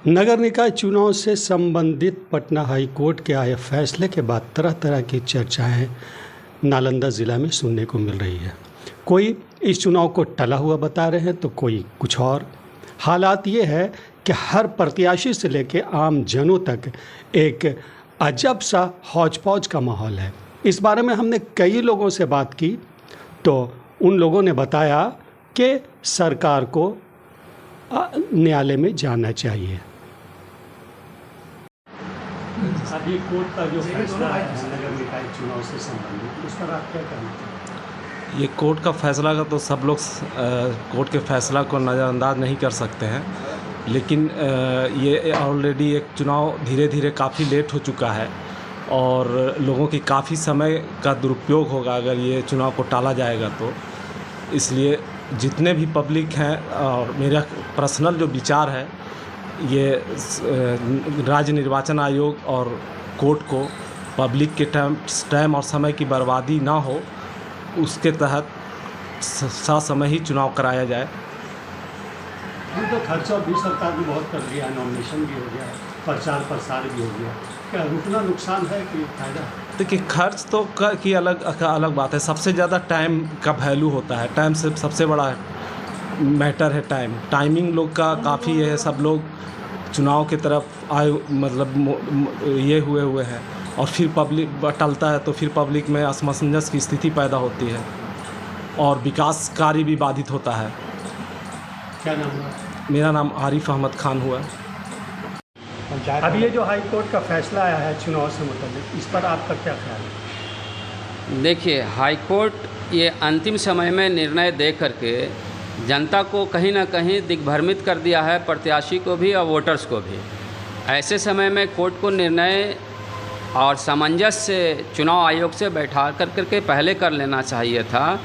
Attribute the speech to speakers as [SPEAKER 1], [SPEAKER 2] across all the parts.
[SPEAKER 1] नगर निकाय चुनाव से संबंधित पटना हाई कोर्ट के आए फैसले के बाद तरह तरह की चर्चाएं नालंदा ज़िला में सुनने को मिल रही है। कोई इस चुनाव को टला हुआ बता रहे हैं तो कोई कुछ और। हालात ये है कि हर प्रत्याशी से लेकर आम जनों तक एक अजब सा हौच पौच का माहौल है। इस बारे में हमने कई लोगों से बात की तो उन लोगों ने बताया कि सरकार को न्यायालय में जाना चाहिए। अभी कोर्ट का जो फैसला है नगर निकाय चुनाव से संबंधित, उस पर आप क्या कहना चाहते हैं?
[SPEAKER 2] ये कोर्ट का फैसला का तो सब लोग कोर्ट के फैसला को नज़रअंदाज नहीं कर सकते हैं, लेकिन ये ऑलरेडी एक चुनाव धीरे धीरे काफ़ी लेट हो चुका है और लोगों की काफ़ी समय का दुरुपयोग होगा अगर ये चुनाव को टाला जाएगा तो। इसलिए जितने भी पब्लिक हैं और मेरा पर्सनल जो विचार है, ये राज्य निर्वाचन आयोग और कोर्ट को पब्लिक के टाइम और समय की बर्बादी ना हो, उसके तहत ससमय ही चुनाव कराया जाए।
[SPEAKER 1] तो खर्चा भी सरकार ने बहुत कर दिया, नॉमिनेशन भी हो गया, प्रचार प्रसार भी हो गया, क्या रुकना नुकसान है कि फायदा?
[SPEAKER 2] देखिए, खर्च तो की अलग बात है। सबसे ज़्यादा टाइम का वैल्यू होता है। टाइम से सबसे बड़ा मैटर है टाइमिंग लोग का काफ़ी है। सब लोग चुनाव की तरफ आए मतलब ये हुए हैं और फिर पब्लिक टलता है तो फिर पब्लिक में असमंजस की स्थिति पैदा होती है और विकास कार्य भी बाधित होता है।
[SPEAKER 1] क्या नाम हुआ?
[SPEAKER 2] मेरा नाम आरिफ अहमद खान हुआ।
[SPEAKER 1] अभी ये जो हाई कोर्ट का फैसला आया है चुनाव से मुताबिक, इस पर आपका क्या ख्याल है?
[SPEAKER 3] देखिए, हाई कोर्ट ये अंतिम समय में निर्णय दे करके जनता को कहीं ना कहीं दिग्भ्रमित कर दिया है, प्रत्याशी को भी और वोटर्स को भी। ऐसे समय में कोर्ट को निर्णय और सामंजस्य से चुनाव आयोग से बैठा करके पहले कर लेना चाहिए था।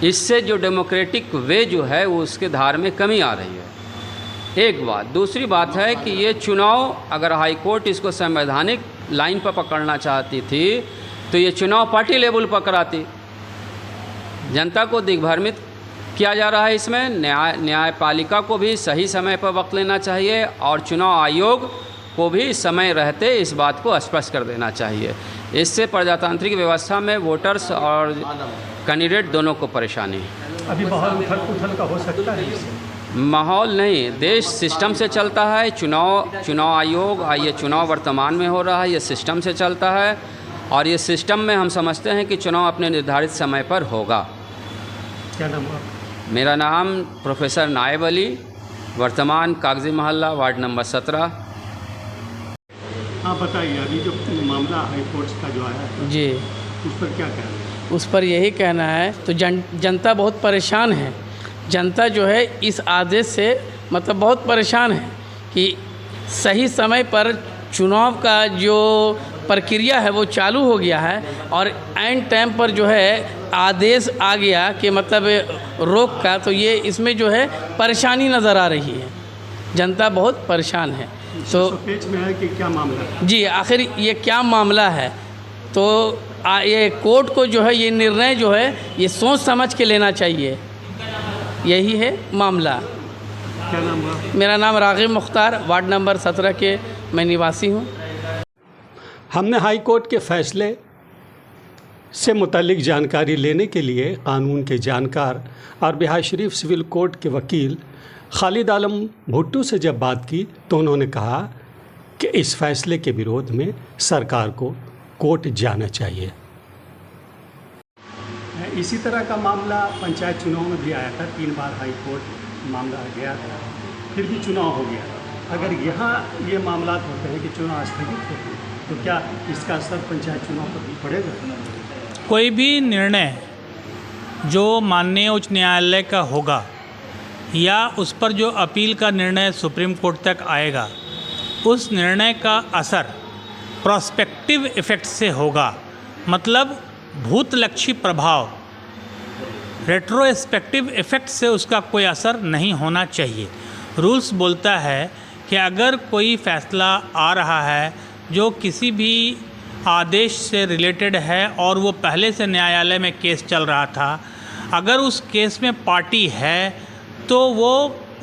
[SPEAKER 3] इससे जो डेमोक्रेटिक वे जो है वो उसके धार में कमी आ रही है, एक बात। दूसरी बात है कि ये चुनाव अगर हाई कोर्ट इसको संवैधानिक लाइन पर पकड़ना चाहती थी तो ये चुनाव पार्टी लेवल पर कराती। जनता को दिग्भ्रमित किया जा रहा है। इसमें न्यायपालिका को भी सही समय पर वक्त लेना चाहिए और चुनाव आयोग को भी समय रहते इस बात को स्पष्ट कर देना चाहिए। इससे प्रजातांत्रिक व्यवस्था में वोटर्स और कैंडिडेट दोनों को परेशानी है।
[SPEAKER 1] अभी माहौल उथल-पुथल का हो सकता है इससे?
[SPEAKER 3] माहौल नहीं, देश सिस्टम से चलता है। चुनाव आयोग ये चुनाव वर्तमान में हो रहा है, ये सिस्टम से चलता है और ये सिस्टम में हम समझते हैं कि चुनाव अपने निर्धारित समय पर होगा।
[SPEAKER 1] क्या नाम हुआ?
[SPEAKER 3] मेरा नाम प्रोफेसर नायब अली, वर्तमान कागजी मोहल्ला, वार्ड नंबर 17।
[SPEAKER 1] हाँ, बताइए, अभी जो मामला हाई कोर्ट का जो आया है
[SPEAKER 4] जी,
[SPEAKER 1] उस पर क्या कहना है?
[SPEAKER 4] उस पर यही कहना है तो जनता बहुत परेशान है। जनता जो है इस आदेश से मतलब बहुत परेशान है कि सही समय पर चुनाव का जो प्रक्रिया है वो चालू हो गया है और एंड टाइम पर जो है आदेश आ गया कि मतलब रोक का, तो ये इसमें जो है परेशानी नज़र आ रही है। जनता बहुत परेशान है। तो
[SPEAKER 1] पेच में है कि क्या मामला है?
[SPEAKER 4] जी, आखिर ये क्या मामला है, तो ये कोर्ट को जो है ये निर्णय जो है ये सोच समझ के लेना चाहिए। यही है मामला।
[SPEAKER 1] क्या नाम हुआ?
[SPEAKER 4] मेरा नाम राग़िब मुख्तार, वार्ड नंबर 17 के मैं निवासी हूँ।
[SPEAKER 1] हमने हाई कोर्ट के फैसले से मुतालिक जानकारी लेने के लिए कानून के जानकार और बिहार शरीफ सिविल कोर्ट के वकील खालिद आलम भुट्टू से जब बात की तो उन्होंने कहा कि इस फैसले के विरोध में सरकार को कोर्ट जाना चाहिए। इसी तरह का मामला पंचायत चुनाव में भी आया था। 3 बार हाई कोर्ट मामला गया था, फिर भी चुनाव हो गया। अगर यहाँ ये मामला होते हैं कि चुनाव स्थगित होते हैं तो क्या इसका असर पंचायत चुनाव पर भी पड़ेगा?
[SPEAKER 5] कोई भी निर्णय जो माननीय उच्च न्यायालय का होगा या उस पर जो अपील का निर्णय सुप्रीम कोर्ट तक आएगा, उस निर्णय का असर प्रोस्पेक्टिव इफ़ेक्ट से होगा। मतलब भूतलक्षी प्रभाव, रेट्रोस्पेक्टिव इफ़ेक्ट से उसका कोई असर नहीं होना चाहिए। रूल्स बोलता है कि अगर कोई फ़ैसला आ रहा है जो किसी भी आदेश से रिलेटेड है और वो पहले से न्यायालय में केस चल रहा था, अगर उस केस में पार्टी है तो वो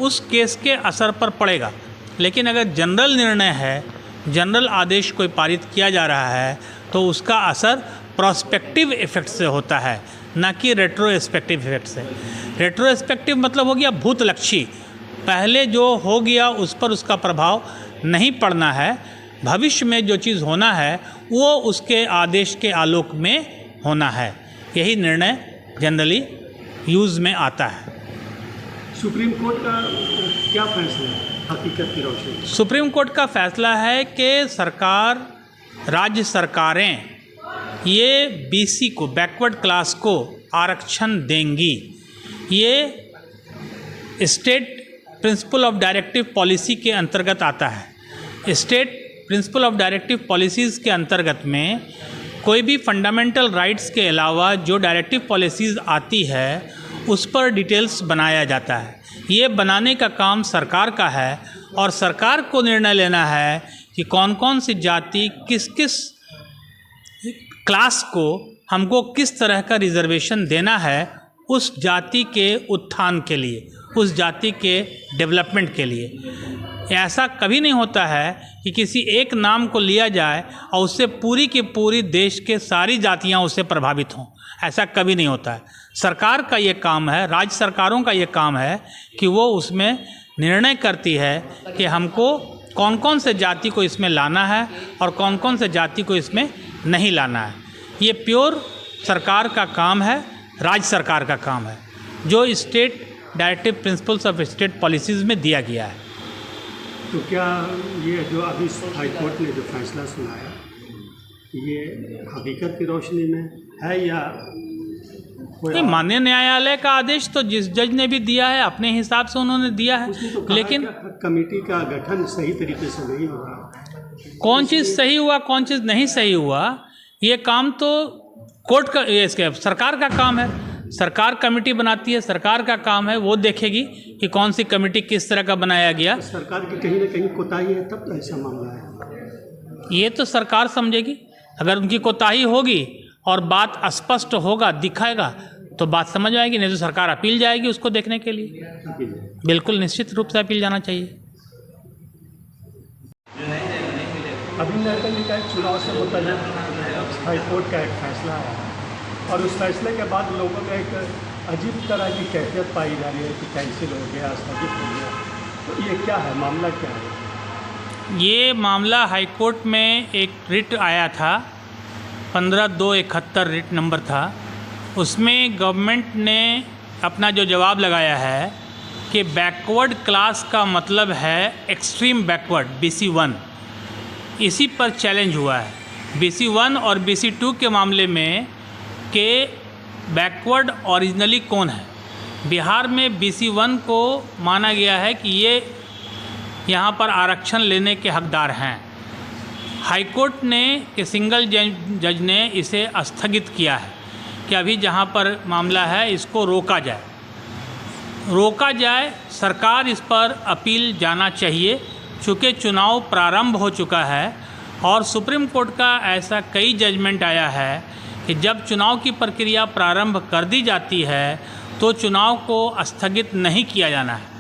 [SPEAKER 5] उस केस के असर पर पड़ेगा। लेकिन अगर जनरल निर्णय है, जनरल आदेश कोई पारित किया जा रहा है, तो उसका असर प्रोस्पेक्टिव इफ़ेक्ट से होता है, ना कि रेट्रोस्पेक्टिव इफ़ेक्ट से। रेट्रोस्पेक्टिव मतलब हो गया भूतलक्षी, पहले जो हो गया उस पर उसका प्रभाव नहीं पड़ना है, भविष्य में जो चीज़ होना है वो उसके आदेश के आलोक में होना है। यही निर्णय जनरली यूज़ में आता है।
[SPEAKER 1] सुप्रीम कोर्ट का क्या फैसला है हकीकत की रोशनी में?
[SPEAKER 5] सुप्रीम कोर्ट का फैसला है कि सरकार, राज्य सरकारें ये बीसी को, बैकवर्ड क्लास को आरक्षण देंगी। ये state principle of directive policy के अंतर्गत आता है। State principle of directive policies के अंतर्गत में कोई भी फंडामेंटल राइट्स के अलावा जो डायरेक्टिव पॉलिसीज़ आती है उस पर डिटेल्स बनाया जाता है। ये बनाने का काम सरकार का है और सरकार को निर्णय लेना है कि कौन कौन सी जाति, किस किस क्लास को हमको किस तरह का रिजर्वेशन देना है उस जाति के उत्थान के लिए, उस जाति के डेवलपमेंट के लिए। ऐसा कभी नहीं होता है कि किसी एक नाम को लिया जाए और उससे पूरी की पूरी देश के सारी जातियां उससे प्रभावित हों, ऐसा कभी नहीं होता है। सरकार का ये काम है, राज्य सरकारों का ये काम है कि वो उसमें निर्णय करती है कि हमको कौन कौन से जाति को इसमें लाना है और कौन कौन से जाति को इसमें नहीं लाना है। ये प्योर सरकार का काम है, राज्य सरकार का काम है, जो state directive principles of state policies में दिया गया है।
[SPEAKER 1] तो क्या ये जो अभी हाई कोर्ट ने जो फैसला सुनाया ये हकीकत की रोशनी में है या कोई
[SPEAKER 5] नहीं, माननीय न्यायालय का आदेश तो जिस जज ने भी दिया है अपने हिसाब से उन्होंने दिया है,
[SPEAKER 1] तो
[SPEAKER 5] लेकिन
[SPEAKER 1] कमेटी का गठन सही तरीके से नहीं हुआ।
[SPEAKER 5] कौन चीज़ सही हुआ कौन चीज़ नहीं सही हुआ, ये काम तो कोर्ट का, ये इसके सरकार का काम है। सरकार कमेटी बनाती है, सरकार का काम है, वो देखेगी कि कौन सी कमेटी किस तरह का बनाया गया।
[SPEAKER 1] सरकार की कहीं ना कहीं कोताही है तब तो ऐसा मामला है।
[SPEAKER 5] ये तो सरकार समझेगी। अगर उनकी कोताही होगी और बात स्पष्ट होगा, दिखाएगा, तो बात समझ आएगी, नहीं तो सरकार अपील जाएगी उसको देखने के लिए। बिल्कुल निश्चित रूप से अपील जाना चाहिए।
[SPEAKER 1] अभी नगर निकाय चुनाव से मुतल्लिक़ हाई कोर्ट का एक फैसला आया और उस फैसले के बाद लोगों में एक अजीब तरह की कैफियत पाई जा रही है कि कैंसिल हो गया, स्थगित हो गया। तो ये क्या है, मामला क्या है?
[SPEAKER 5] ये मामला हाई कोर्ट में एक रिट आया था, 15/2/71 रिट नंबर था। उसमें गवर्नमेंट ने अपना जो जवाब लगाया है कि बैकवर्ड क्लास का मतलब है एक्सट्रीम बैकवर्ड, BC1। इसी पर चैलेंज हुआ है। BC1 और BC2 के मामले में कि बैकवर्ड ओरिजिनली कौन है। बिहार में BC1 को माना गया है कि ये यहाँ पर आरक्षण लेने के हकदार हैं। हाई कोर्ट ने कि सिंगल जज ने इसे स्थगित किया है कि अभी जहाँ पर मामला है इसको रोका जाए। सरकार इस पर अपील जाना चाहिए, चूँकि चुनाव प्रारंभ हो चुका है और सुप्रीम कोर्ट का ऐसा कई जजमेंट आया है कि जब चुनाव की प्रक्रिया प्रारंभ कर दी जाती है तो चुनाव को स्थगित नहीं किया जाना है।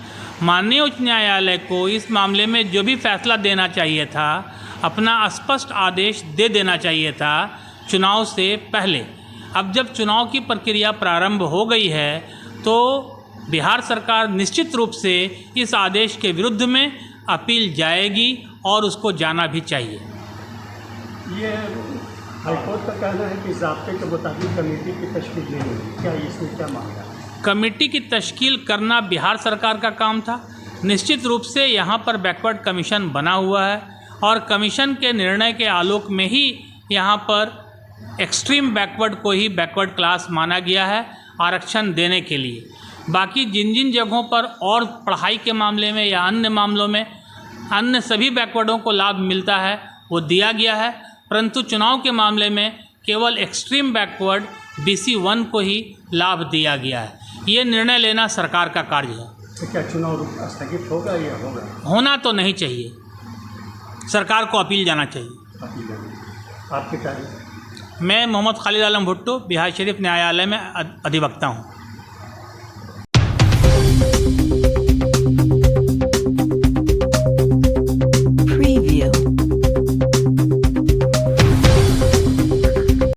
[SPEAKER 5] माननीय उच्च न्यायालय को इस मामले में जो भी फैसला देना चाहिए था, अपना स्पष्ट आदेश दे देना चाहिए था चुनाव से पहले। अब जब चुनाव की प्रक्रिया प्रारंभ हो गई है तो बिहार सरकार निश्चित रूप से इस आदेश के विरुद्ध में अपील जाएगी और उसको जाना भी चाहिए।
[SPEAKER 1] ये हाईकोर्ट का कहना है कि ज़ाब्ते के मुताबिक कमेटी की तश्कील नहीं हुई, क्या इसमें क्या मामला है?
[SPEAKER 5] कमेटी की तश्कील करना बिहार सरकार का काम था। निश्चित रूप से यहाँ पर बैकवर्ड कमीशन बना हुआ है और कमीशन के निर्णय के आलोक में ही यहाँ पर एक्सट्रीम बैकवर्ड को ही बैकवर्ड क्लास माना गया है आरक्षण देने के लिए। बाकी जिन जिन जगहों पर और पढ़ाई के मामले में या अन्य मामलों में अन्य सभी बैकवर्डों को लाभ मिलता है वो दिया गया है, परंतु चुनाव के मामले में केवल एक्सट्रीम बैकवर्ड BC1 को ही लाभ दिया गया है। ये निर्णय लेना सरकार का कार्य है।
[SPEAKER 1] तो क्या चुनाव स्थगित होगा या होगा?
[SPEAKER 5] होना तो नहीं चाहिए, सरकार को अपील जाना चाहिए।
[SPEAKER 1] आपकी तारीफ?
[SPEAKER 5] मैं मोहम्मद खालिद आलम भुट्टो, बिहार शरीफ न्यायालय में अधिवक्ता हूँ।